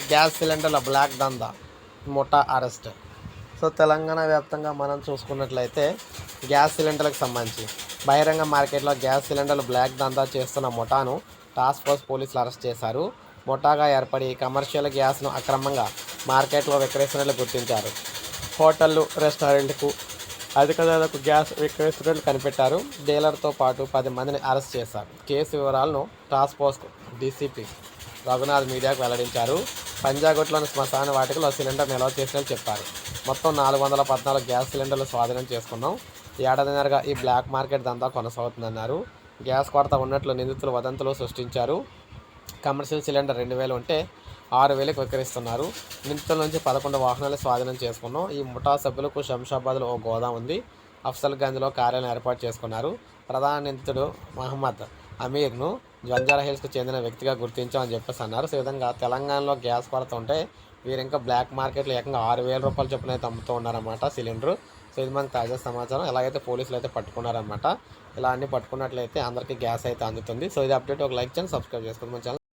Gas సిలిండర్ల black దందా ముఠా arrest. So Telangana వ్యాప్తంగా మనం చూసుకున్నట్లయితే గ్యాస్ సిలిండర్లకు సంబంధించి బహిరంగ మార్కెట్లో గ్యాస్ సిలిండర్లు బ్లాక్ దందా చేస్తున్న ముఠాను టాస్క్ ఫోర్స్ పోలీసులు అరెస్ట్ చేశారు. ముఠాగా ఏర్పడి కమర్షియల్ గ్యాస్ను అక్రమంగా మార్కెట్లో విక్రయిస్తున్నట్లు గుర్తించారు. హోటళ్లు, రెస్టారెంట్కు అధిక ధరకు గ్యాస్ విక్రయిస్తున్నట్లు కనిపెట్టారు. డీలర్తో పాటు 10 మందిని అరెస్ట్ చేశారు. కేసు వివరాలను టాస్క్ ఫోర్స్ డీసీపీ రఘునాథ్ మీడియాకు వెల్లడించారు. పంజాగుట్లోని శ్మశాన వాటికలో సిలిండర్ నిల్వ చేసినట్లు చెప్పారు. మొత్తం 414 గ్యాస్ సిలిండర్లు స్వాధీనం చేసుకున్నాం. ఏడాదిన్నరగా ఈ బ్లాక్ మార్కెట్ దందా కొనసాగుతుందన్నారు. గ్యాస్ కొరత ఉన్నట్లు నిందితులు వదంతులు సృష్టించారు. కమర్షియల్ సిలిండర్ 2000 ఉంటే 6000కి విక్రయిస్తున్నారు. నిందితుల నుంచి 11 వాహనాలు స్వాధీనం చేసుకున్నాం. ఈ ముఠా సభ్యులకు శంషాబాద్లో ఓ గోదాం ఉంది. అఫ్జల్గంజ్లో కార్యాలయం ఏర్పాటు చేసుకున్నారు. ప్రధాన నిందితుడు మహమ్మద్ అమీర్ను బంజారాహిల్స్కు చెందిన వ్యక్తిగా గుర్తించామని చెప్పేసి అన్నారు. సో ఈ విధంగా తెలంగాణలో గ్యాస్ కొరత ఉంటే వీరు ఇంకా బ్లాక్ మార్కెట్లో ఏకంగా 6000 రూపాయల చొప్పున అయితే అమ్ముతూ ఉన్నారన్నమాట సిలిండర్. సో ఇది మనకు తాజా సమాచారం. ఎలాగైతే పోలీసులు అయితే పట్టుకున్నారన్నమాట. ఇలా అన్ని పట్టుకున్నట్లయితే అందరికీ గ్యాస్ అయితే అందుతుంది. సో ఇది అప్డేట్. ఒక లైక్ చేయండి, సబ్స్క్రైబ్ చేసుకోండి మన ఛానల్.